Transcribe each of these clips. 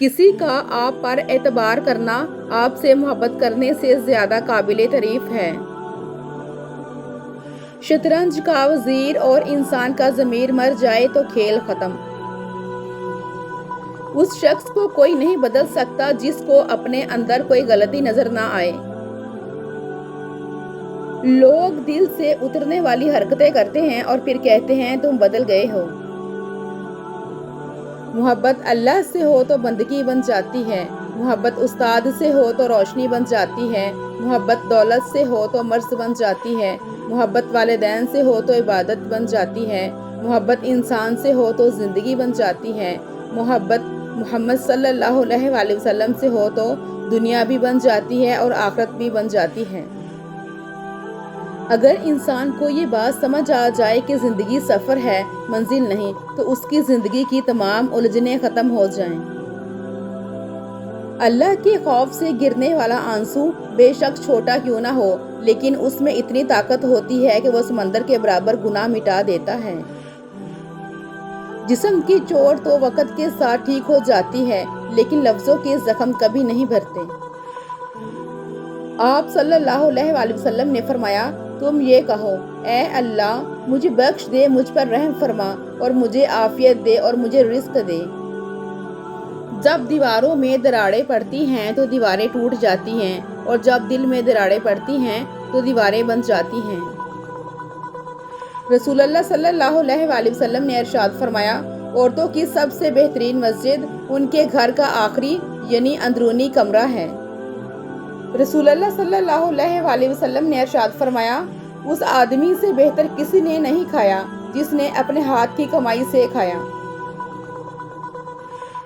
کسی کا آپ پر اعتبار کرنا آپ سے محبت کرنے سے زیادہ قابل تعریف ہے۔ شطرنج کا وزیر اور انسان کا ضمیر مر جائے تو کھیل ختم۔ اس شخص کو کوئی نہیں بدل سکتا جس کو اپنے اندر کوئی غلطی نظر نہ آئے۔ لوگ دل سے اترنے والی حرکتیں کرتے ہیں اور پھر کہتے ہیں تم بدل گئے ہو۔ محبت اللہ سے ہو تو بندگی بن جاتی ہے، محبت استاد سے ہو تو روشنی بن جاتی ہے، محبت دولت سے ہو تو مرض بن جاتی ہے، محبت والدین سے ہو تو عبادت بن جاتی ہے، محبت انسان سے ہو تو زندگی بن جاتی ہے، محبت محمد صلی اللہ علیہ وآلہ وسلم سے ہو تو دنیا بھی بن جاتی ہے اور آخرت بھی بن جاتی ہے۔ اگر انسان کو یہ بات سمجھ آ جائے کہ زندگی سفر ہے، منزل نہیں، تو اس کی زندگی کی تمام الجھنیں ختم ہو جائیں۔ اللہ کے خوف سے گرنے والا آنسو بے شک چھوٹا کیوں نہ ہو، لیکن اس میں اتنی طاقت ہوتی ہے کہ وہ سمندر کے برابر گناہ مٹا دیتا ہے۔ جسم کی چوٹ تو وقت کے ساتھ ٹھیک ہو جاتی ہے، لیکن لفظوں کے زخم کبھی نہیں بھرتے۔ آپ صلی اللہ علیہ وآلہ وسلم نے فرمایا، تم یہ کہو، اے اللہ مجھے بخش دے، مجھ پر رحم فرما اور مجھے عافیت دے اور مجھے رزق دے۔ جب دیواروں میں دراڑیں پڑتی ہیں تو دیواریں ٹوٹ جاتی ہیں، اور جب دل میں دراڑیں پڑتی ہیں تو دیواریں بن جاتی ہیں۔ رسول اللہ صلی اللہ علیہ وآلہ وسلم نے ارشاد فرمایا، عورتوں کی سب سے بہترین مسجد ان کے گھر کا آخری یعنی اندرونی کمرہ ہے۔ رسول اللہ صلی اللہ علیہ وآلہ وسلم نے ارشاد فرمایا، اس آدمی سے بہتر کسی نے نہیں کھایا جس نے اپنے ہاتھ کی کمائی سے کھایا۔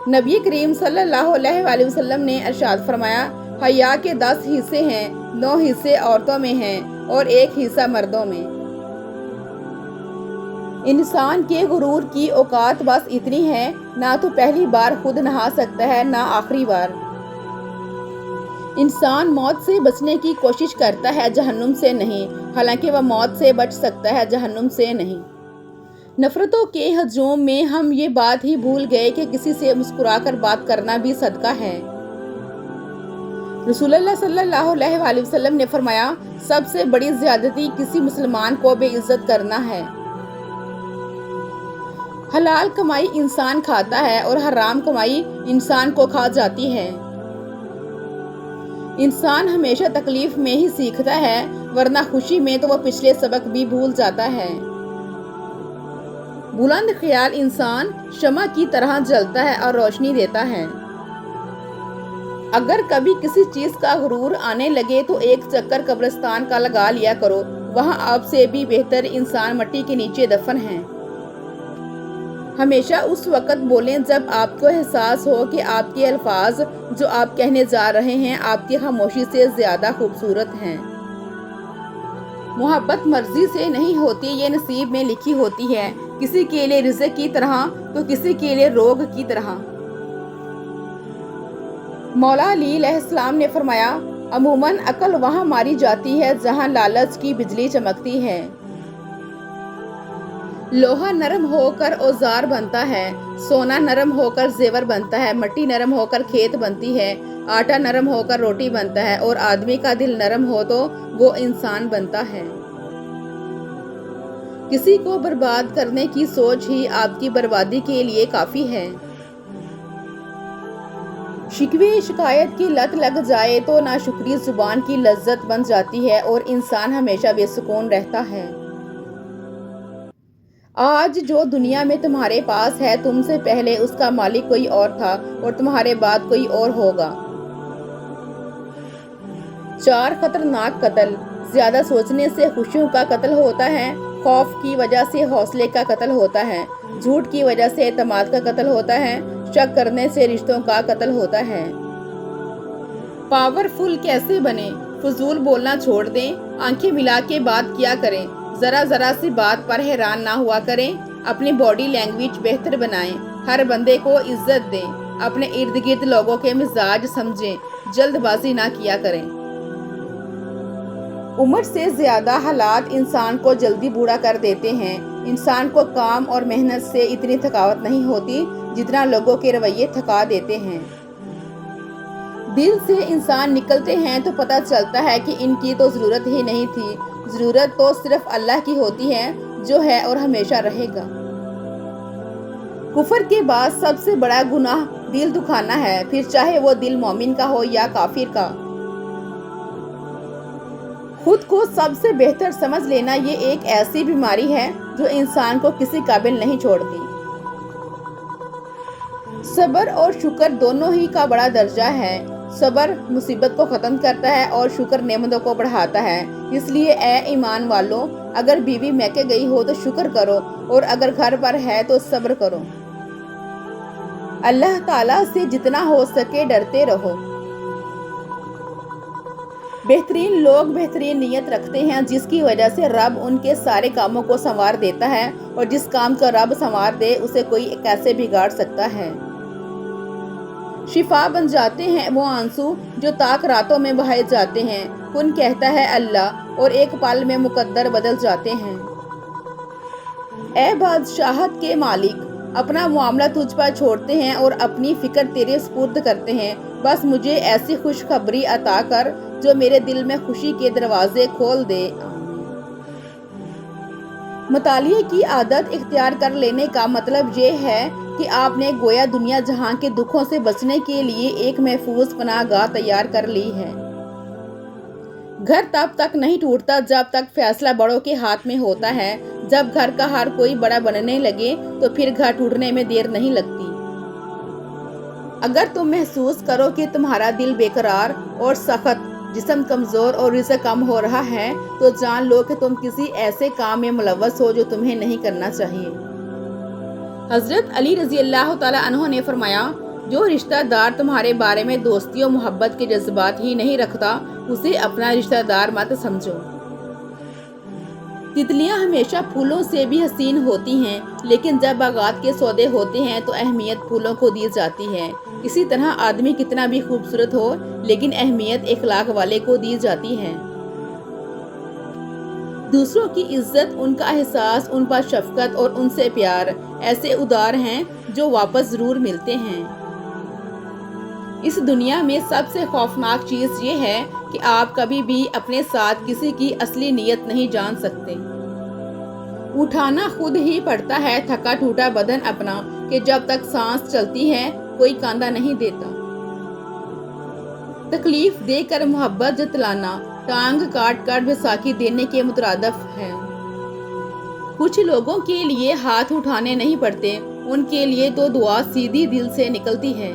نبی کریم صلی اللہ علیہ وآلہ وسلم نے ارشاد فرمایا، حیا کے 10 حصے ہیں، 9 حصے عورتوں میں ہیں اور 1 حصہ مردوں میں۔ انسان کے غرور کی اوقات بس اتنی ہے، نہ تو پہلی بار خود نہا سکتا ہے نہ آخری بار۔ انسان موت سے بچنے کی کوشش کرتا ہے، جہنم سے نہیں، حالانکہ وہ موت سے بچ سکتا ہے، جہنم سے نہیں۔ نفرتوں کے ہجوم میں ہم یہ بات ہی بھول گئے کہ کسی سے مسکرا کر بات کرنا بھی صدقہ ہے۔ رسول اللہ صلی اللہ علیہ وآلہ وسلم نے فرمایا، سب سے بڑی زیادتی کسی مسلمان کو بے عزت کرنا ہے۔ حلال کمائی انسان کھاتا ہے اور حرام کمائی انسان کو کھا جاتی ہے۔ انسان ہمیشہ تکلیف میں ہی سیکھتا ہے، ورنہ خوشی میں تو وہ پچھلے سبق بھی بھول جاتا ہے۔ بلند خیال انسان شمع کی طرح جلتا ہے اور روشنی دیتا ہے۔ اگر کبھی کسی چیز کا غرور آنے لگے تو ایک چکر قبرستان کا لگا لیا کرو، وہاں آپ سے بھی بہتر انسان مٹی کے نیچے دفن ہیں۔ ہمیشہ اس وقت بولیں جب آپ کو احساس ہو کہ آپ کے الفاظ جو آپ کہنے جا رہے ہیں آپ کی خاموشی سے زیادہ خوبصورت ہیں۔ محبت مرضی سے نہیں ہوتی، یہ نصیب میں لکھی ہوتی ہے، کسی کے لیے رزق کی طرح تو کسی کے لیے روگ کی طرح۔ مولا علی علیہ السلام نے فرمایا، عموماً عقل وہاں ماری جاتی ہے جہاں لالچ کی بجلی چمکتی ہے۔ لوہا نرم ہو کر اوزار بنتا ہے، سونا نرم ہو کر زیور بنتا ہے، مٹی نرم ہو کر کھیت بنتی ہے، آٹا نرم ہو کر روٹی بنتا ہے، اور آدمی کا دل نرم ہو تو وہ انسان بنتا ہے۔ کسی کو برباد کرنے کی سوچ ہی آپ کی بربادی کے لیے کافی ہے۔ شکوے شکایت کی لت لگ جائے تو ناشکری زبان کی لذت بن جاتی ہے اور انسان ہمیشہ بے سکون رہتا ہے۔ آج جو دنیا میں تمہارے پاس ہے، تم سے پہلے اس کا مالک کوئی اور تھا اور تمہارے بعد کوئی اور ہوگا۔ 4 خطرناک قتل۔ زیادہ سوچنے سے خوشیوں کا قتل ہوتا ہے، خوف کی وجہ سے حوصلے کا قتل ہوتا ہے، جھوٹ کی وجہ سے اعتماد کا قتل ہوتا ہے، شک کرنے سے رشتوں کا قتل ہوتا ہے۔ پاورفل کیسے بنیں؟ فضول بولنا چھوڑ دیں، آنکھیں ملا کے بات کیا کریں، ذرا ذرا سی بات پر حیران نہ ہوا کریں، اپنی باڈی لینگویج بہتر بنائیں، ہر بندے کو عزت دیں، اپنے ارد گرد لوگوں کے مزاج سمجھیں، جلد بازی نہ کیا کریں۔ عمر سے زیادہ حالات انسان کو جلدی بوڑھا کر دیتے ہیں۔ انسان کو کام اور محنت سے اتنی تھکاوٹ نہیں ہوتی جتنا لوگوں کے رویے تھکا دیتے ہیں۔ دل سے انسان نکلتے ہیں تو پتہ چلتا ہے کہ ان کی تو ضرورت ہی نہیں تھی۔ ضرورت تو صرف اللہ کی ہوتی ہے جو ہے اور ہمیشہ رہے گا۔ کفر کے بعد سب سے بڑا گناہ دل دکھانا ہے، پھر چاہے وہ دل مومن کا ہو یا کافر کا۔ خود کو سب سے بہتر سمجھ لینا یہ ایک ایسی بیماری ہے جو انسان کو کسی قابل نہیں چھوڑتی۔ صبر اور شکر دونوں ہی کا بڑا درجہ ہے۔ صبر مصیبت کو ختم کرتا ہے اور شکر نعمتوں کو بڑھاتا ہے۔ اس لیے اے ایمان والو، اگر بیوی میکے گئی ہو تو شکر کرو، اور اگر گھر پر ہے تو صبر کرو۔ اللہ تعالیٰ سے جتنا ہو سکے ڈرتے رہو۔ بہترین لوگ بہترین نیت رکھتے ہیں، جس کی وجہ سے رب ان کے سارے کاموں کو سنوار دیتا ہے، اور جس کام کو رب سنوار دے اسے کوئی کیسے بگاڑ سکتا ہے۔ شفا بن جاتے ہیں وہ آنسو جو تاک راتوں میں بہائے جاتے ہیں۔ کن کہتا ہے اللہ اور ایک پل میں مقدر بدل جاتے ہیں۔ اے بادشاہت کے مالک، اپنا معاملہ تجھ پر چھوڑتے ہیں اور اپنی فکر تیرے سپرد کرتے ہیں۔ بس مجھے ایسی خوشخبری عطا کر جو میرے دل میں خوشی کے دروازے کھول دے۔ مطالعے کی عادت اختیار کر لینے کا مطلب یہ ہے کہ آپ نے گویا دنیا جہاں کے دکھوں سے بچنے کے لیے ایک محفوظ پناہ گاہ تیار کر لی ہے۔ گھر تب تک نہیں ٹوٹتا جب تک فیصلہ بڑوں کے ہاتھ میں ہوتا ہے۔ جب گھر کا ہر کوئی بڑا بننے لگے تو پھر گھر ٹوٹنے میں دیر نہیں لگتی۔ اگر تم محسوس کرو کہ تمہارا دل بے قرار اور سخت، جسم کمزور اور رزق کم ہو رہا ہے، تو جان لو کہ تم کسی ایسے کام میں ملوث ہو جو تمہیں نہیں کرنا چاہیے۔ حضرت علی رضی اللہ تعالیٰ عنہ نے فرمایا، جو رشتہ دار تمہارے بارے میں دوستی و محبت کے جذبات ہی نہیں رکھتا، اسے اپنا رشتہ دار مت سمجھو۔ تتلیاں ہمیشہ پھولوں سے بھی حسین ہوتی ہیں، لیکن جب باغات کے سودے ہوتے ہیں تو اہمیت پھولوں کو دی جاتی ہے۔ اسی طرح آدمی کتنا بھی خوبصورت ہو، لیکن اہمیت اخلاق والے کو دی جاتی ہے۔ دوسروں کی عزت، ان کا احساس، ان پر شفقت اور ان سے پیار ایسے ادار ہیں جو واپس ضرور ملتے ہیں۔ اس دنیا میں سب سے خوفناک چیز یہ ہے کہ آپ کبھی بھی اپنے ساتھ کسی کی اصلی نیت نہیں جان سکتے۔ اٹھانا خود ہی پڑتا ہے تھکا ٹوٹا بدن اپنا، کہ جب تک سانس چلتی ہے کوئی کاندھا نہیں دیتا۔ تکلیف دے کر محبت جتلانا ٹانگ کاٹ کر بیساکھی دینے کے مترادف ہے۔ کچھ لوگوں کے لیے ہاتھ اٹھانے نہیں پڑتے، ان کے لیے تو دعا سیدھی دل سے نکلتی ہے۔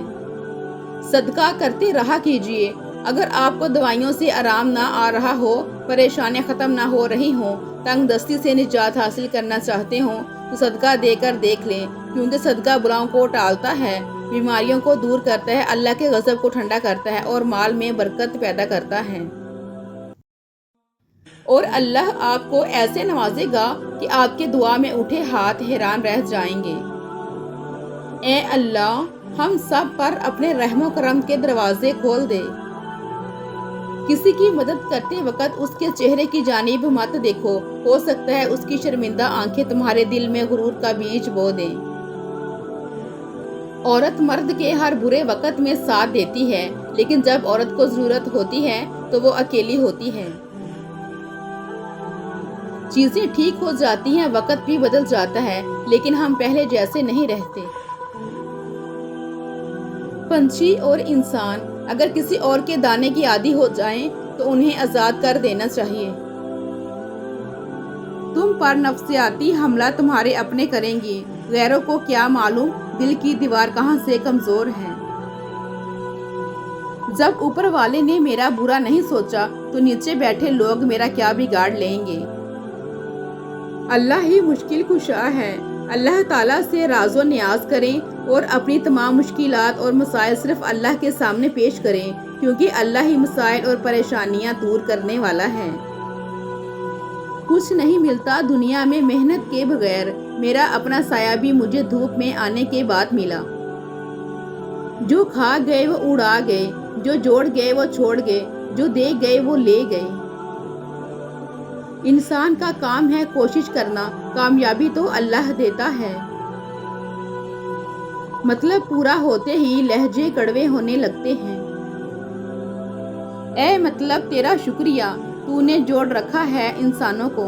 صدقہ کرتے رہا کیجیے۔ اگر آپ کو دوائیوں سے آرام نہ آ رہا ہو، پریشانیاں ختم نہ ہو رہی ہوں، تنگ دستی سے نجات حاصل کرنا چاہتے ہوں، تو صدقہ دے کر دیکھ لیں، کیونکہ صدقہ بلاؤں کو ٹالتا ہے، بیماریوں کو دور کرتا ہے، اللہ کے غضب کو ٹھنڈا کرتا ہے اور مال میں برکت پیدا کرتا ہے۔ اور اللہ آپ کو ایسے نوازے گا کہ آپ کے دعا میں اٹھے ہاتھ حیران رہ جائیں گے۔ اے اللہ، ہم سب پر اپنے رحم و کرم کے دروازے کھول دے۔ کسی کی مدد کرتے وقت اس کے چہرے کی جانب مت دیکھو، ہو سکتا ہے اس کی شرمندہ آنکھیں تمہارے دل میں غرور کا بیج بو دیں۔ عورت مرد کے ہر برے وقت میں ساتھ دیتی ہے، لیکن جب عورت کو ضرورت ہوتی ہے تو وہ اکیلی ہوتی ہے۔ چیزیں ٹھیک ہو جاتی ہیں، وقت بھی بدل جاتا ہے، لیکن ہم پہلے جیسے نہیں رہتے۔ پنچھی اور انسان اگر کسی اور کے دانے کی عادی ہو جائیں تو انہیں آزاد کر دینا چاہیے۔ تم پر نفسیاتی حملہ تمہارے اپنے کریں گی، غیروں کو کیا معلوم دل کی دیوار کہاں سے کمزور ہے۔ جب اوپر والے نے میرا برا نہیں سوچا تو نیچے بیٹھے لوگ میرا کیا بگاڑ لیں گے۔ اللہ ہی مشکل کشا ہے۔ اللہ تعالیٰ سے راز و نیاز کریں اور اپنی تمام مشکلات اور مسائل صرف اللہ کے سامنے پیش کریں، کیونکہ اللہ ہی مسائل اور پریشانیاں دور کرنے والا ہے۔ کچھ نہیں ملتا دنیا میں محنت کے بغیر، میرا اپنا سایہ بھی مجھے دھوپ میں آنے کے بعد ملا۔ جو کھا گئے وہ اڑا گئے، جو جوڑ گئے وہ چھوڑ گئے، جو دے گئے وہ لے گئے۔ انسان کا کام ہے کوشش کرنا، کامیابی تو اللہ دیتا ہے۔ مطلب پورا ہوتے ہی لہجے کڑوے ہونے لگتے ہیں۔ اے مطلب تیرا شکریہ، تو نے جوڑ رکھا ہے انسانوں کو۔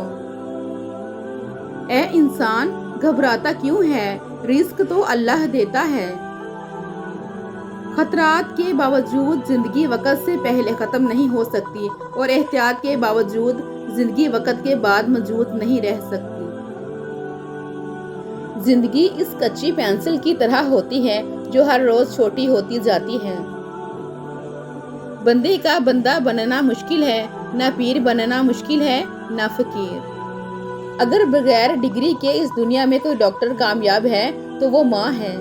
اے انسان گھبراتا کیوں ہے، رزق تو اللہ دیتا ہے۔ خطرات کے باوجود زندگی وقت سے پہلے ختم نہیں ہو سکتی، اور احتیاط کے باوجود زندگی وقت کے بعد موجود نہیں رہ سکتی۔ زندگی اس کچی پینسل کی طرح ہوتی ہے جو ہر روز چھوٹی ہوتی جاتی ہے۔ بندے کا بندہ بننا مشکل ہے، نہ پیر بننا مشکل ہے، نہ فقیر۔ اگر بغیر ڈگری کے اس دنیا میں کوئی ڈاکٹر کامیاب ہے تو وہ ماں ہے۔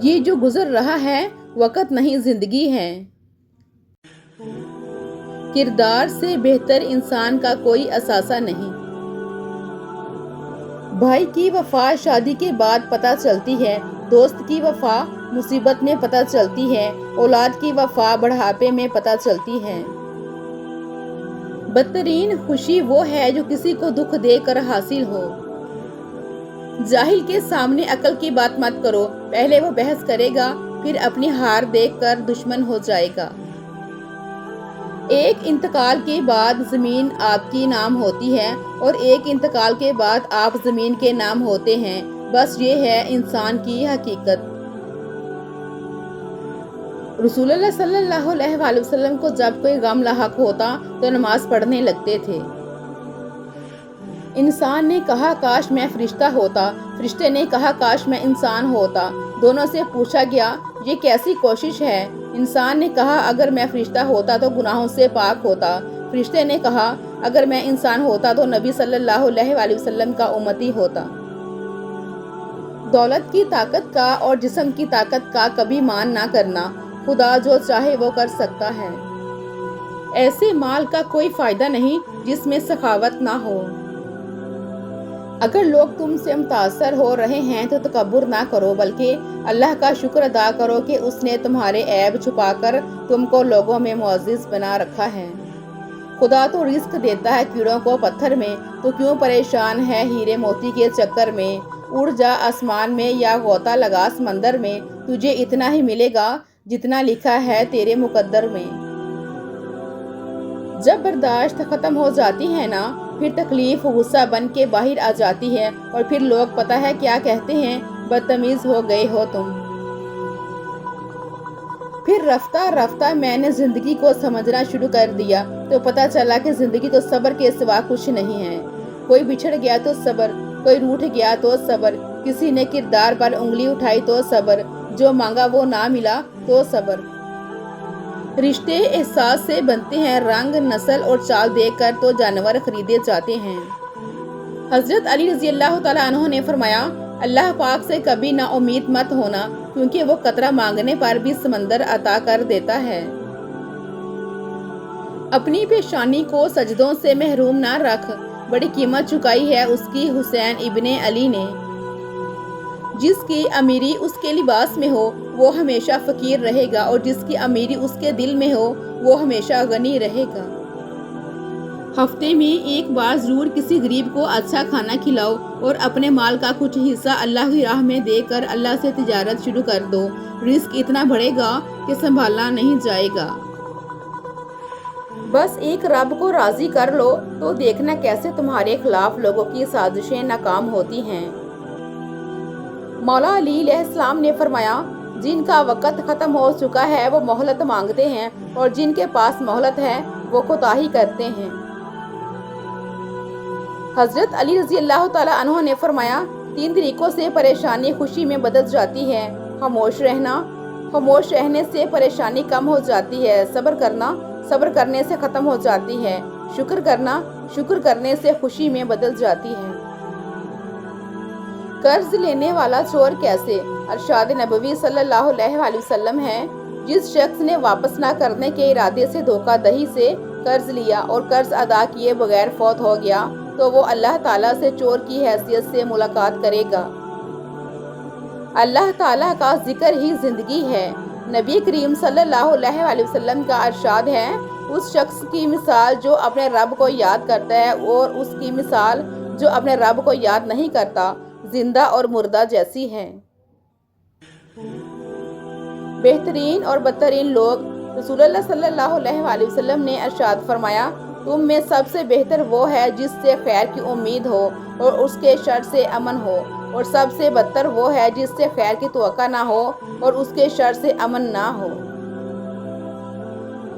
یہ جو گزر رہا ہے وقت نہیں، زندگی ہے۔ کردار سے بہتر انسان کا کوئی اثاثہ نہیں۔ بھائی کی وفا شادی کے بعد پتہ چلتی ہے، دوست کی وفا مصیبت میں پتہ چلتی ہے، اولاد کی وفا بڑھاپے میں پتہ چلتی ہے۔ بدترین خوشی وہ ہے جو کسی کو دکھ دے کر حاصل ہو۔ جاہل کے سامنے عقل کی بات مت کرو، پہلے وہ بحث کرے گا، پھر اپنی ہار دیکھ کر دشمن ہو جائے گا۔ ایک انتقال کے بعد زمین آپ کی نام ہوتی ہے، اور ایک انتقال کے بعد آپ زمین کے نام ہوتے ہیں، بس یہ ہے انسان کی حقیقت۔ رسول اللہ صلی اللہ علیہ وآلہ وسلم کو جب کوئی غم لاحق ہوتا تو نماز پڑھنے لگتے تھے۔ انسان نے کہا کاش میں فرشتہ ہوتا، فرشتے نے کہا کاش میں انسان ہوتا۔ دونوں سے پوچھا گیا یہ کیسی کوشش ہے؟ انسان نے کہا اگر میں فرشتہ ہوتا تو گناہوں سے پاک ہوتا۔ فرشتے نے کہا اگر میں انسان ہوتا تو نبی صلی اللہ علیہ وآلہ وسلم کا امتی ہوتا۔ دولت کی طاقت کا اور جسم کی طاقت کا کبھی مان نہ کرنا، خدا جو چاہے وہ کر سکتا ہے۔ ایسے مال کا کوئی فائدہ نہیں جس میں سخاوت نہ ہو۔ اگر لوگ تم سے متاثر ہو رہے ہیں تو تکبر نہ کرو، بلکہ اللہ کا شکر ادا کرو کہ اس نے تمہارے عیب چھپا کر تم کو لوگوں میں معزز بنا رکھا ہے۔ خدا تو رزق دیتا ہے کیڑوں کو پتھر میں، تو کیوں پریشان ہے ہیرے موتی کے چکر میں؟ اڑ جا آسمان میں یا غوطہ لگا سمندر میں، تجھے اتنا ہی ملے گا جتنا لکھا ہے تیرے مقدر میں۔ جب برداشت ختم ہو جاتی ہے نا، پھر تکلیف غصہ بن کے باہر آ جاتی ہے، اور پھر لوگ پتہ ہے کیا کہتے ہیں، بدتمیز ہو گئے ہو تم۔ پھر رفتہ رفتہ میں نے زندگی کو سمجھنا شروع کر دیا تو پتہ چلا کہ زندگی تو صبر کے سوا کچھ نہیں ہے۔ کوئی بچھڑ گیا تو صبر، کوئی روٹھ گیا تو صبر، کسی نے کردار پر انگلی اٹھائی تو صبر، جو مانگا وہ نہ ملا تو صبر۔ رشتے احساس سے بنتے ہیں، رنگ، نسل اور چال دیکھ کر تو جانور خریدے جاتے ہیں۔ حضرت علی رضی اللہ تعالیٰ عنہ نے فرمایا اللہ پاک سے کبھی نا امید مت ہونا، کیونکہ وہ قطرہ مانگنے پر بھی سمندر عطا کر دیتا ہے۔ اپنی پیشانی کو سجدوں سے محروم نہ رکھ، بڑی قیمت چکائی ہے اس کی حسین ابن علی نے۔ جس کی امیری اس کے لباس میں ہو وہ ہمیشہ فقیر رہے گا، اور جس کی امیری اس کے دل میں ہو وہ ہمیشہ غنی رہے گا۔ ہفتے میں ایک بار ضرور کسی غریب کو اچھا کھانا کھلاؤ، اور اپنے مال کا کچھ حصہ اللہ کی راہ میں دے کر اللہ سے تجارت شروع کر دو، رزق اتنا بڑھے گا کہ سنبھالا نہیں جائے گا۔ بس ایک رب کو راضی کر لو تو دیکھنا کیسے تمہارے خلاف لوگوں کی سازشیں ناکام ہوتی ہیں۔ مولا علی علیہ السلام نے فرمایا جن کا وقت ختم ہو چکا ہے وہ مہلت مانگتے ہیں، اور جن کے پاس مہلت ہے وہ کوتاہی کرتے ہیں۔ حضرت علی رضی اللہ تعالیٰ عنہ نے فرمایا 3 طریقوں سے پریشانی خوشی میں بدل جاتی ہے: خاموش رہنا، خاموش رہنے سے پریشانی کم ہو جاتی ہے، صبر کرنا، صبر کرنے سے ختم ہو جاتی ہے، شکر کرنا، شکر کرنے سے خوشی میں بدل جاتی ہے۔ قرض لینے والا چور کیسے؟ ارشاد نبوی صلی اللہ علیہ وآلہ وسلم ہے جس شخص نے واپس نہ کرنے کے ارادے سے دھوکہ دہی سے قرض لیا اور قرض ادا کیے بغیر فوت ہو گیا تو وہ اللہ تعالیٰ سے چور کی حیثیت سے ملاقات کرے گا۔ اللہ تعالیٰ کا ذکر ہی زندگی ہے۔ نبی کریم صلی اللہ علیہ وآلہ وسلم کا ارشاد ہے اس شخص کی مثال جو اپنے رب کو یاد کرتا ہے اور اس کی مثال جو اپنے رب کو یاد نہیں کرتا زندہ اور مردہ جیسی ہے۔ بہترین اور بدترین لوگ رسول اللہ صلی اللہ علیہ وسلم نے ارشاد فرمایا، تم میں سب سے بہتر وہ ہے جس سے خیر کی امید ہو اور اس کے شر سے امن ہو، اور سب سے بدتر وہ ہے جس سے خیر کی توقع نہ ہو اور اس کے شر سے امن نہ ہو۔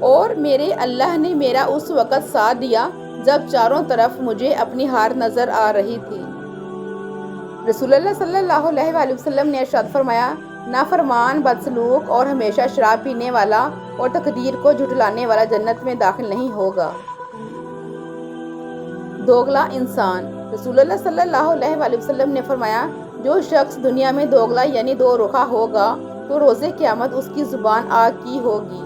اور میرے اللہ نے میرا اس وقت ساتھ دیا جب چاروں طرف مجھے اپنی ہار نظر آ رہی تھی۔ رسول اللہ صلی اللہ علیہ وسلم نے ارشاد فرمایا، نافرمان، بدسلوک اور ہمیشہ شراب پینے والا اور تقدیر کو جھٹلانے والا جنت میں داخل نہیں ہوگا۔ دوگلا انسان۔ رسول اللہ صلی اللہ علیہ وسلم نے فرمایا، جو شخص دنیا میں دوگلا یعنی دو رخا ہوگا تو روز قیامت اس کی زبان آگ کی ہوگی۔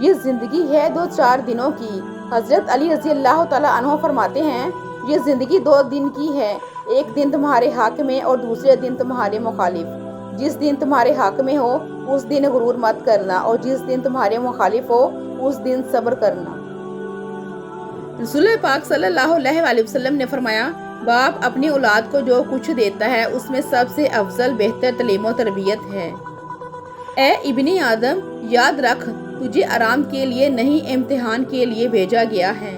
یہ زندگی ہے دو چار دنوں کی۔ حضرت علی رضی اللہ تعالیٰ عنہ فرماتے ہیں، یہ زندگی 2 دن کی ہے، ایک دن تمہارے حق میں اور دوسرے دن تمہارے مخالف۔ جس دن تمہارے حق میں ہو اس دن غرور مت کرنا، اور جس دن تمہارے مخالف ہو اس دن صبر کرنا۔ رسول پاک صلی اللہ علیہ وسلم نے فرمایا، باپ اپنی اولاد کو جو کچھ دیتا ہے اس میں سب سے افضل بہتر تعلیم و تربیت ہے۔ اے ابن آدم، یاد رکھ، تجھے آرام کے لیے نہیں امتحان کے لیے بھیجا گیا ہے۔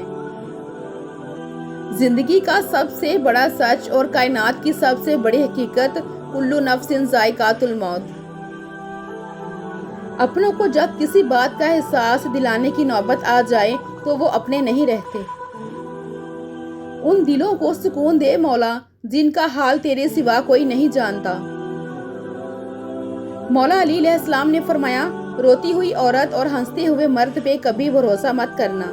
زندگی کا سب سے بڑا سچ اور کائنات کی سب سے بڑی حقیقت، کلو نفس ذائقۃ الموت۔ اپنوں کو جب کسی بات کا احساس دلانے کی نوبت آ جائے تو وہ اپنے نہیں رہتے۔ ان دلوں کو سکون دے مولا جن کا حال تیرے سوا کوئی نہیں جانتا۔ مولا علی علیہ السلام نے فرمایا، روتی ہوئی عورت اور ہنستے ہوئے مرد پہ کبھی بھروسہ مت کرنا۔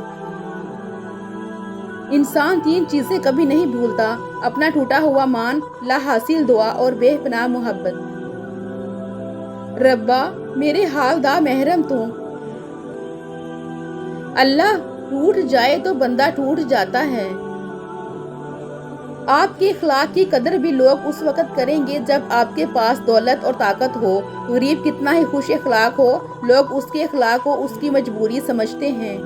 انسان 3 چیزیں کبھی نہیں بھولتا، اپنا ٹوٹا ہوا مان، لا حاصل دعا اور بے پناہ محبت۔ ربا میرے حال دا محرم تو۔ اللہ ٹوٹ جائے تو بندہ ٹوٹ جاتا ہے۔ آپ کے اخلاق کی قدر بھی لوگ اس وقت کریں گے جب آپ کے پاس دولت اور طاقت ہو۔ غریب کتنا ہی خوش اخلاق ہو، لوگ اس کے اخلاق کو اس کی مجبوری سمجھتے ہیں۔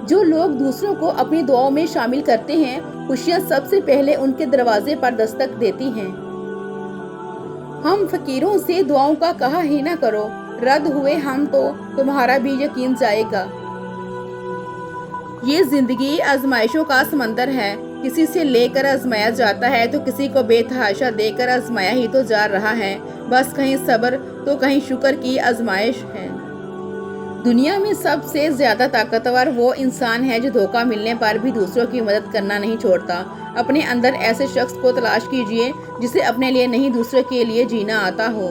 جو لوگ دوسروں کو اپنی دعاؤں میں شامل کرتے ہیں، خوشیاں سب سے پہلے ان کے دروازے پر دستک دیتی ہیں۔ ہم فقیروں سے دعاؤں کا کہا ہی نہ کرو، رد ہوئے ہم تو تمہارا بھی یقین جائے گا۔ یہ زندگی آزمائشوں کا سمندر ہے، کسی سے لے کر آزمایا جاتا ہے تو کسی کو بے تحاشا دے کر آزمایا ہی تو جا رہا ہے، بس کہیں صبر تو کہیں شکر کی آزمائش ہے۔ دنیا میں سب سے زیادہ طاقتور وہ انسان ہے جو دھوکہ ملنے پر بھی دوسروں کی مدد کرنا نہیں چھوڑتا۔ اپنے اندر ایسے شخص کو تلاش کیجئے جسے اپنے لیے نہیں دوسروں کے لیے جینا آتا ہو۔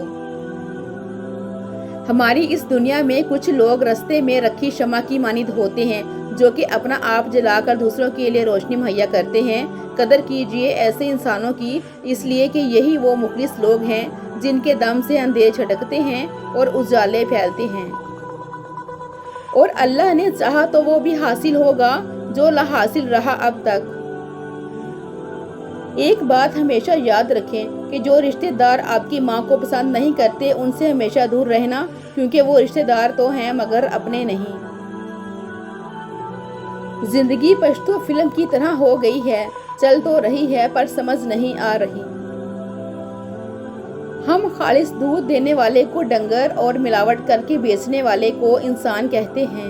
ہماری اس دنیا میں کچھ لوگ رستے میں رکھی شمع کی مانند ہوتے ہیں جو کہ اپنا آپ جلا کر دوسروں کے لیے روشنی مہیا کرتے ہیں۔ قدر کیجئے ایسے انسانوں کی، اس لیے کہ یہی وہ مخلص لوگ ہیں جن کے دم سے اندھیرے چھٹکتے ہیں اور اجالے پھیلتے ہیں۔ اور اللہ نے چاہا تو وہ بھی حاصل ہوگا جو لا حاصل رہا اب تک۔ ایک بات ہمیشہ یاد رکھیں کہ جو رشتہ دار آپ کی ماں کو پسند نہیں کرتے ان سے ہمیشہ دور رہنا، کیونکہ وہ رشتہ دار تو ہیں مگر اپنے نہیں۔ زندگی پشتو فلم کی طرح ہو گئی ہے، چل تو رہی ہے پر سمجھ نہیں آ رہی۔ ہم خالص دودھ دینے والے کو ڈنگر اور ملاوٹ کر کے بیچنے والے کو انسان کہتے ہیں۔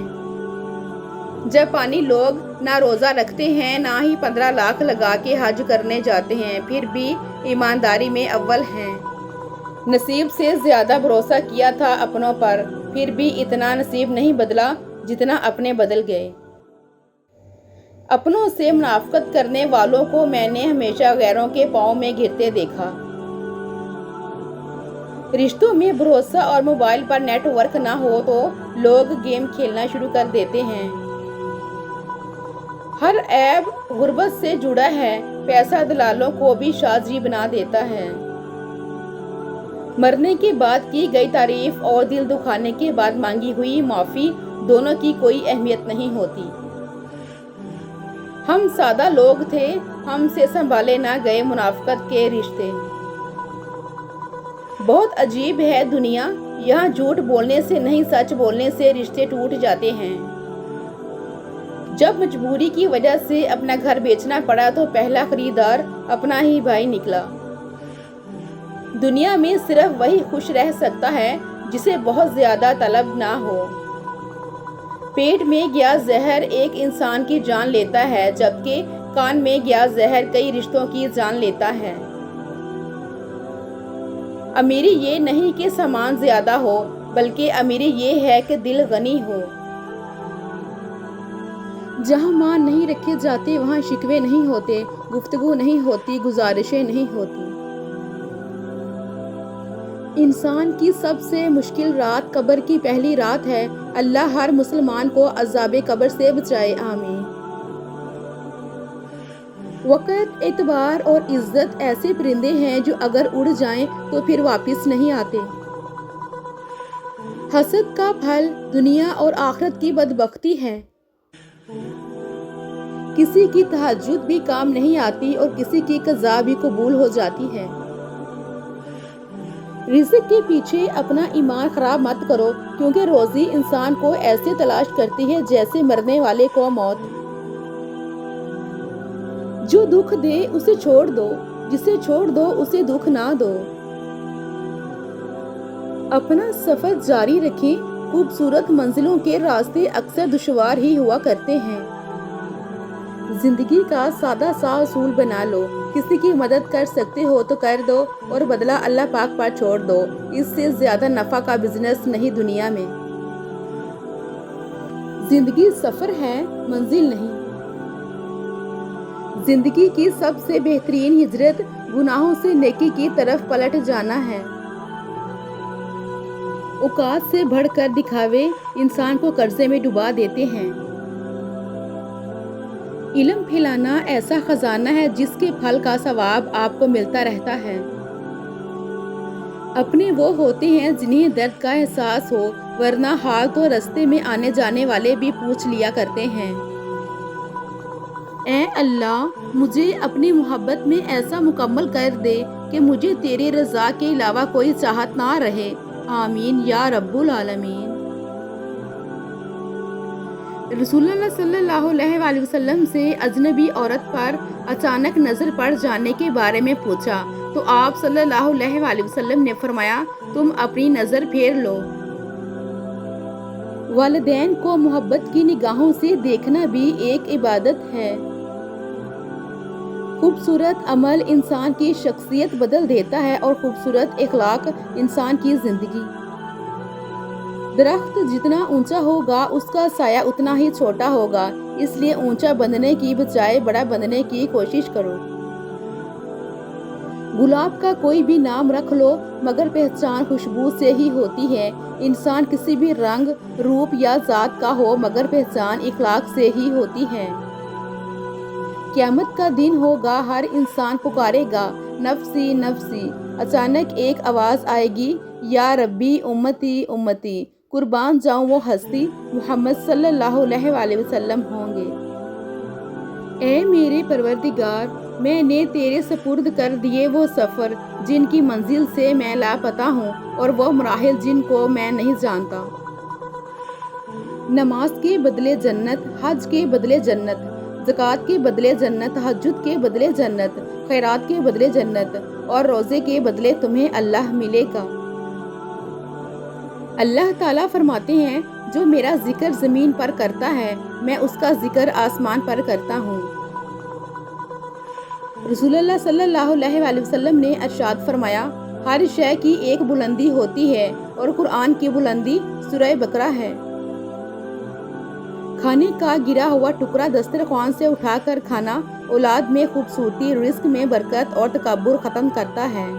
جاپانی لوگ نہ روزہ رکھتے ہیں نہ ہی 15 لاکھ لگا کے حج کرنے جاتے ہیں، پھر بھی ایمانداری میں اول ہیں۔ نصیب سے زیادہ بھروسہ کیا تھا اپنوں پر، پھر بھی اتنا نصیب نہیں بدلا جتنا اپنے بدل گئے۔ اپنوں سے منافقت کرنے والوں کو میں نے ہمیشہ غیروں کے پاؤں میں گرتے دیکھا۔ رشتوں میں بھروسہ اور موبائل پر نیٹ ورک نہ ہو تو لوگ گیم کھیلنا شروع کر دیتے ہیں۔ ہر عیب غربت سے جڑا ہے، پیسہ دلالوں کو بھی شادی بنا دیتا ہے۔ مرنے کے بعد کی گئی تعریف اور دل دکھانے کے بعد مانگی ہوئی معافی دونوں کی کوئی اہمیت نہیں ہوتی۔ ہم سادہ لوگ تھے، ہم سے سنبھالے نہ گئے منافقت کے رشتے۔ بہت عجیب ہے دنیا، یہاں جھوٹ بولنے سے نہیں سچ بولنے سے رشتے ٹوٹ جاتے ہیں۔ جب مجبوری کی وجہ سے اپنا گھر بیچنا پڑا تو پہلا خریدار اپنا ہی بھائی نکلا۔ دنیا میں صرف وہی خوش رہ سکتا ہے جسے بہت زیادہ طلب نہ ہو۔ پیٹ میں گیا زہر ایک انسان کی جان لیتا ہے، جبکہ کان میں گیا زہر کئی رشتوں کی جان لیتا ہے۔ امیری یہ نہیں کہ سامان زیادہ ہو، بلکہ امیری یہ ہے کہ دل غنی ہو۔ جہاں مان نہیں رکھے جاتے وہاں شکوے نہیں ہوتے، گفتگو نہیں ہوتی، گزارشیں نہیں ہوتی۔ انسان کی سب سے مشکل رات قبر کی پہلی رات ہے۔ اللہ ہر مسلمان کو عذاب قبر سے بچائے، آمین۔ وقت، اعتبار اور عزت ایسے پرندے ہیں جو اگر اڑ جائیں تو پھر واپس نہیں آتے۔ حسد کا پھل دنیا اور آخرت کی بدبختی ہے۔ کسی کی تہجد بھی کام نہیں آتی اور کسی کی قضا بھی قبول ہو جاتی ہے۔ رزق کے پیچھے اپنا ایمان خراب مت کرو، کیونکہ روزی انسان کو ایسے تلاش کرتی ہے جیسے مرنے والے کو موت۔ جو دکھ دے اسے چھوڑ دو، جسے چھوڑ دو اسے دکھ نہ دو۔ اپنا سفر جاری رکھیں، خوبصورت منزلوں کے راستے اکثر دشوار ہی ہوا کرتے ہیں۔ زندگی کا سادہ سا اصول بنا لو، کسی کی مدد کر سکتے ہو تو کر دو اور بدلہ اللہ پاک پر چھوڑ دو۔ اس سے زیادہ نفع کا بزنس نہیں دنیا میں۔ زندگی سفر ہے، منزل نہیں۔ زندگی کی سب سے بہترین ہجرت گناہوں سے نیکی کی طرف پلٹ جانا ہے۔ اوقات سے بڑھ کر دکھاوے انسان کو قرضے میں ڈبا دیتے ہیں۔ علم پھیلانا ایسا خزانہ ہے جس کے پھل کا ثواب آپ کو ملتا رہتا ہے۔ اپنے وہ ہوتے ہیں جنہیں درد کا احساس ہو، ورنہ حال تو رستے میں آنے جانے والے بھی پوچھ لیا کرتے ہیں۔ اے اللہ، مجھے اپنی محبت میں ایسا مکمل کر دے کہ مجھے تیری رضا کے علاوہ کوئی چاہت نہ رہے، آمین یا رب العالمین۔ رسول اللہ صلی اللہ علیہ وآلہ وسلم سے اجنبی عورت پر اچانک نظر پڑ جانے کے بارے میں پوچھا تو آپ صلی اللہ علیہ وآلہ وسلم نے فرمایا، تم اپنی نظر پھیر لو۔ والدین کو محبت کی نگاہوں سے دیکھنا بھی ایک عبادت ہے۔ خوبصورت عمل انسان کی شخصیت بدل دیتا ہے اور خوبصورت اخلاق انسان کی زندگی۔ درخت جتنا اونچا ہوگا اس کا سایہ اتنا ہی چھوٹا ہوگا، اس لیے اونچا بننے کی بجائے بڑا بننے کی کوشش کرو۔ گلاب کا کوئی بھی نام رکھ لو مگر پہچان خوشبو سے ہی ہوتی ہے۔ انسان کسی بھی رنگ، روپ یا ذات کا ہو مگر پہچان اخلاق سے ہی ہوتی ہے۔ قیامت کا دن ہوگا، ہر انسان پکارے گا، نفسی نفسی۔ اچانک ایک آواز آئے گی، یا ربی امتی امتی، قربان جاؤں وہ ہستی، محمد صلی اللہ علیہ وآلہ وسلم ہوں گے۔ اے میرے پروردگار، میں نے تیرے سپرد کر دیے وہ سفر جن کی منزل سے میں لاپتہ ہوں اور وہ مراحل جن کو میں نہیں جانتا۔ نماز کے بدلے جنت، حج کے بدلے جنت، زکوٰۃ کے بدلے جنت، تہجد کے بدلے جنت، خیرات کے بدلے جنت اور روزے کے بدلے تمہیں اللہ ملے گا۔ اللہ تعالیٰ فرماتے ہیں، جو میرا ذکر زمین پر کرتا ہے میں اس کا ذکر آسمان پر کرتا ہوں۔ رسول اللہ صلی اللہ علیہ وآلہ وسلم نے ارشاد فرمایا، ہر شے کی ایک بلندی ہوتی ہے اور قرآن کی بلندی سورہ بقرہ ہے۔ کھانے کا گرا ہوا ٹکڑا دسترخوان سے اٹھا کر کھانا اولاد میں خوبصورتی، رزق میں برکت اور تکبر ختم کرتا ہے۔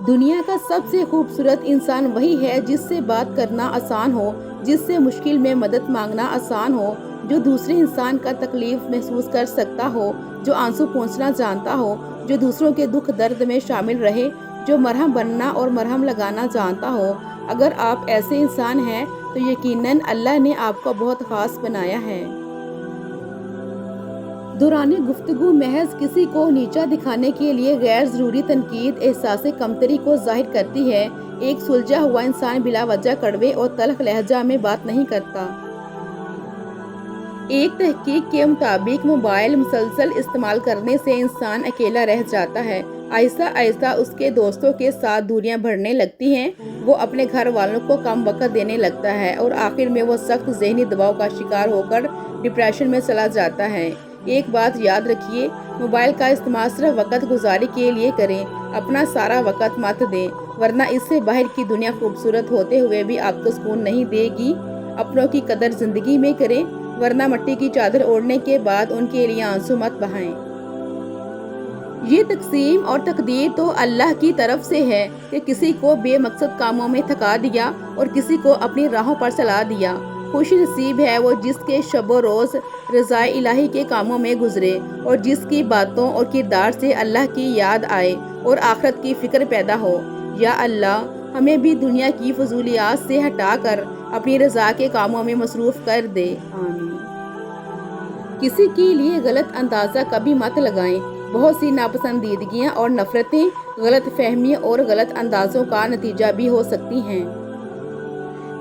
دنیا کا سب سے خوبصورت انسان وہی ہے جس سے بات کرنا آسان ہو، جس سے مشکل میں مدد مانگنا آسان ہو، جو دوسرے انسان کا تکلیف محسوس کر سکتا ہو، جو آنسو پوچھنا جانتا ہو، جو دوسروں کے دکھ درد میں شامل رہے، جو مرہم بننا اور مرہم لگانا جانتا ہو۔ اگر آپ ایسے انسان ہیں تو یقیناً اللہ نے آپ کو بہت خاص بنایا ہے۔ دوران گفتگو محض کسی کو نیچا دکھانے کے لیے غیر ضروری تنقید احساس کمتری کو ظاہر کرتی ہے۔ ایک سلجھا ہوا انسان بلا وجہ کڑوے اور تلخ لہجہ میں بات نہیں کرتا۔ ایک تحقیق کے مطابق موبائل مسلسل استعمال کرنے سے انسان اکیلا رہ جاتا ہے۔ آہستہ آہستہ اس کے دوستوں کے ساتھ دوریاں بڑھنے لگتی ہیں، وہ اپنے گھر والوں کو کم وقت دینے لگتا ہے اور آخر میں وہ سخت ذہنی دباؤ کا شکار ہو کر ڈپریشن میں چلا جاتا ہے۔ ایک بات یاد رکھیے، موبائل کا استعمال صرف وقت گزاری کے لیے کریں، اپنا سارا وقت مت دیں، ورنہ اس سے باہر کی دنیا خوبصورت ہوتے ہوئے بھی آپ کو سکون نہیں دے گی۔ اپنوں کی قدر زندگی میں کریں، ورنہ مٹی کی چادر اوڑھنے کے بعد ان کے لیے آنسو مت بہائیں۔ یہ تقسیم اور تقدیر تو اللہ کی طرف سے ہے کہ کسی کو بے مقصد کاموں میں تھکا دیا اور کسی کو اپنی راہوں پر چلا دیا۔ خوش نصیب ہے وہ جس کے شب و روز رضا الہی کے کاموں میں گزرے اور جس کی باتوں اور کردار سے اللہ کی یاد آئے اور آخرت کی فکر پیدا ہو۔ یا اللہ، ہمیں بھی دنیا کی فضولیات سے ہٹا کر اپنی رضا کے کاموں میں مصروف کر دے، آمین۔ کسی کے لیے غلط اندازہ کبھی مت لگائیں۔ بہت سی ناپسندیدگیاں اور نفرتیں غلط فہمیوں اور غلط اندازوں کا نتیجہ بھی ہو سکتی ہیں۔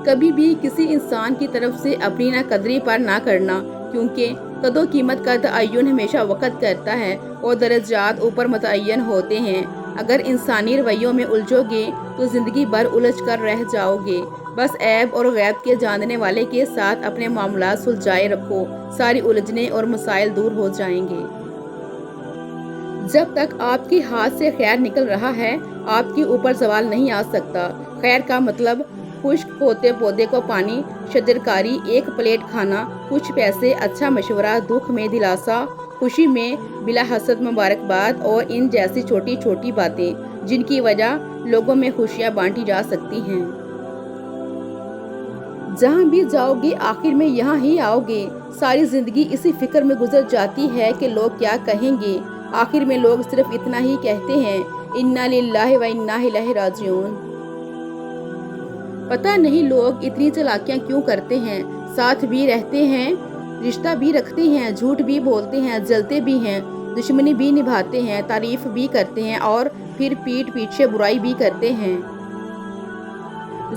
کبھی بھی کسی انسان کی طرف سے اپنی ناقدری پر نہ کرنا، کیونکہ قد و قیمت کا تعین ہمیشہ وقت کرتا ہے اور درجات اوپر متعین ہوتے ہیں۔ اگر انسانی رویوں میں الجھو گے تو زندگی بھر الجھ کر رہ جاؤ گے۔ بس عیب اور غیب کے جاننے والے کے ساتھ اپنے معاملات سلجھائے رکھو، ساری الجھنیں اور مسائل دور ہو جائیں گے۔ جب تک آپ کے ہاتھ سے خیر نکل رہا ہے، آپ کے اوپر زوال نہیں آ سکتا۔ خیر کا مطلب خشک ہوتے پودے کو پانی، شجرکاری، ایک پلیٹ کھانا، کچھ پیسے، اچھا مشورہ، دکھ میں دلاسا، خوشی میں بلا حسد مبارکباد اور ان جیسی چھوٹی چھوٹی باتیں جن کی وجہ لوگوں میں خوشیاں بانٹی جا سکتی ہیں۔ جہاں بھی جاؤ گے آخر میں یہاں ہی آؤ گے۔ ساری زندگی اسی فکر میں گزر جاتی ہے کہ لوگ کیا کہیں گے۔ آخر میں لوگ صرف اتنا ہی کہتے ہیں، انا للہ و انا الیہ راجعون۔ پتہ نہیں لوگ اتنی چالاکیاں کیوں کرتے ہیں، ساتھ بھی رہتے ہیں، رشتہ بھی رکھتے ہیں، جھوٹ بھی بولتے ہیں، جلتے بھی ہیں، دشمنی بھی نبھاتے ہیں، تعریف بھی کرتے ہیں اور پھر پیٹھ پیچھے برائی بھی کرتے ہیں۔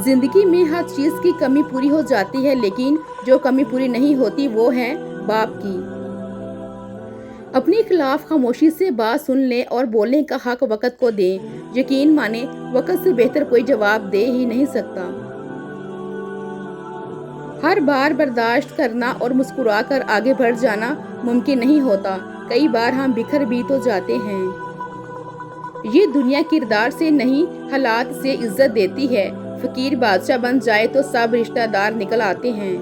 زندگی میں ہر چیز کی کمی پوری ہو جاتی ہے، لیکن جو کمی پوری نہیں ہوتی وہ ہے باپ کی۔ اپنے خلاف خاموشی سے بات سن لیں اور بولنے کا حق وقت کو دیں۔ یقین مانیں، وقت سے بہتر کوئی جواب دے ہی نہیں سکتا۔ ہر بار برداشت کرنا اور مسکرا کر آگے بڑھ جانا ممکن نہیں ہوتا۔ کئی بار ہم بکھر بھی تو جاتے ہیں۔ یہ دنیا کردار سے نہیں، حالات سے عزت دیتی ہے۔ فقیر بادشاہ بن جائے تو سب رشتہ دار نکل آتے ہیں۔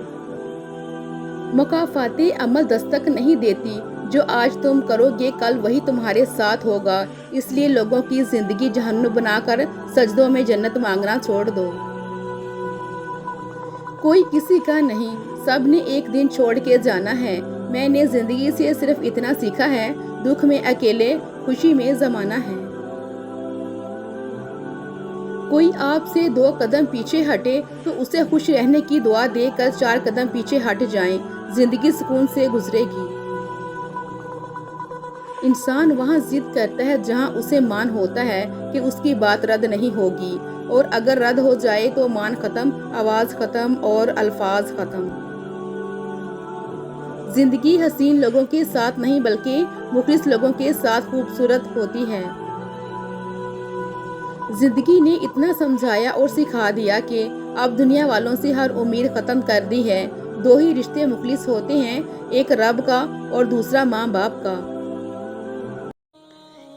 مکافات عمل دستک نہیں دیتی، جو آج تم کرو گے کل وہی تمہارے ساتھ ہوگا۔ اس لیے لوگوں کی زندگی جہنم بنا کر سجدوں میں جنت مانگنا چھوڑ دو۔ کوئی کسی کا نہیں، سب نے ایک دن چھوڑ کے جانا ہے۔ میں نے زندگی سے صرف اتنا سیکھا ہے، دکھ میں اکیلے، خوشی میں زمانہ ہے۔ کوئی آپ سے 2 قدم پیچھے ہٹے تو اسے خوش رہنے کی دعا دے کر 4 قدم پیچھے ہٹ جائیں، زندگی سکون سے گزرے گی۔ انسان وہاں ضد کرتا ہے جہاں اسے مان ہوتا ہے کہ اس کی بات رد نہیں ہوگی، اور اگر رد ہو جائے تو مان ختم، آواز ختم اور الفاظ ختم۔ زندگی حسین لوگوں کے ساتھ نہیں بلکہ مخلص لوگوں کے ساتھ خوبصورت ہوتی ہے۔ زندگی نے اتنا سمجھایا اور سکھا دیا کہ اب دنیا والوں سے ہر امید ختم کر دی ہے۔ 2 ہی رشتے مخلص ہوتے ہیں، ایک رب کا اور دوسرا ماں باپ کا۔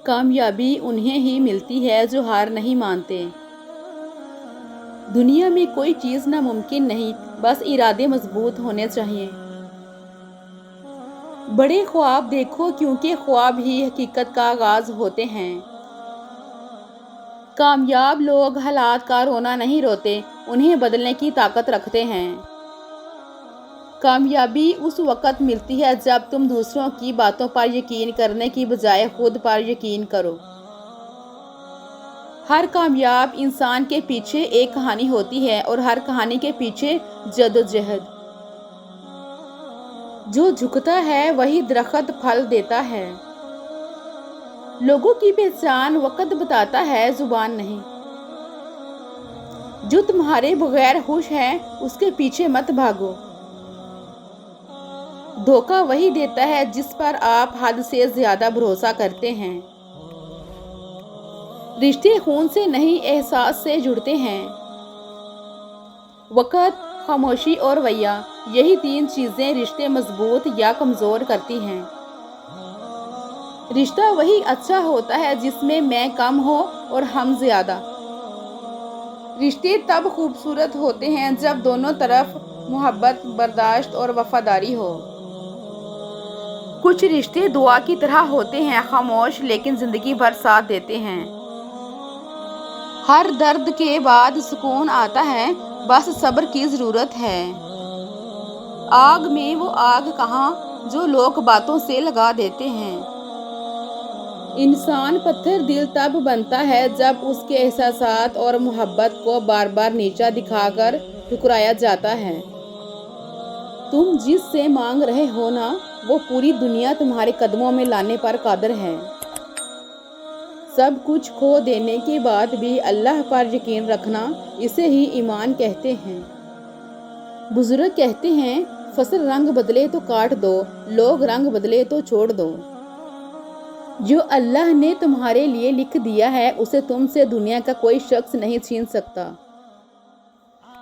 کامیابی انہیں ہی ملتی ہے جو ہار نہیں مانتے۔ دنیا میں کوئی چیز ناممکن نہیں، بس ارادے مضبوط ہونے چاہیے۔ بڑے خواب دیکھو کیونکہ خواب ہی حقیقت کا آغاز ہوتے ہیں۔ کامیاب لوگ حالات کا رونا نہیں روتے، انہیں بدلنے کی طاقت رکھتے ہیں۔ کامیابی اس وقت ملتی ہے جب تم دوسروں کی باتوں پر یقین کرنے کی بجائے خود پر یقین کرو۔ ہر کامیاب انسان کے پیچھے ایک کہانی ہوتی ہے اور ہر کہانی کے پیچھے جدوجہد۔ جو جھکتا ہے وہی درخت پھل دیتا ہے۔ لوگوں کی پہچان وقت بتاتا ہے، زبان نہیں۔ جو تمہارے بغیر خوش ہے اس کے پیچھے مت بھاگو۔ دھوکہ وہی دیتا ہے جس پر آپ حد سے زیادہ بھروسہ کرتے ہیں۔ رشتے خون سے نہیں احساس سے جڑتے ہیں۔ وقت، خاموشی اور رویہ، یہی تین چیزیں رشتے مضبوط یا کمزور کرتی ہیں۔ رشتہ وہی اچھا ہوتا ہے جس میں کم ہو اور ہم زیادہ۔ رشتے تب خوبصورت ہوتے ہیں جب دونوں طرف محبت، برداشت اور وفاداری ہو۔ کچھ رشتے دعا کی طرح ہوتے ہیں، خاموش لیکن زندگی بھر ساتھ دیتے ہیں۔ ہر درد کے بعد سکون آتا ہے، بس صبر کی ضرورت ہے۔ آگ میں وہ آگ کہاں جو لوگ باتوں سے لگا دیتے ہیں۔ انسان پتھر دل تب بنتا ہے جب اس کے احساسات اور محبت کو بار بار نیچا دکھا کر ٹھکرایا جاتا ہے۔ تم جس سے مانگ رہے ہو نا، وہ پوری دنیا تمہارے قدموں میں لانے پر قادر ہے۔ سب کچھ کھو دینے کے بعد بھی اللہ پر یقین رکھنا، اسے ہی ایمان کہتے ہیں۔ بزرگ کہتے ہیں، فصل رنگ بدلے تو کاٹ دو، لوگ رنگ بدلے تو چھوڑ دو۔ جو اللہ نے تمہارے لیے لکھ دیا ہے، اسے تم سے دنیا کا کوئی شخص نہیں چھین سکتا۔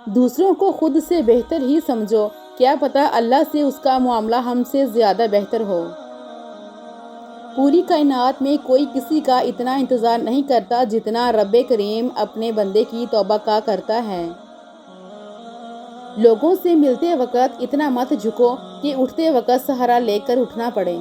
دوسروں کو خود سے بہتر ہی سمجھو، کیا پتہ اللہ سے اس کا معاملہ ہم سے زیادہ بہتر ہو۔ پوری کائنات میں کوئی کسی کا اتنا انتظار نہیں کرتا جتنا رب کریم اپنے بندے کی توبہ کا کرتا ہے۔ لوگوں سے ملتے وقت اتنا مت جھکو کہ اٹھتے وقت سہارا لے کر اٹھنا پڑے۔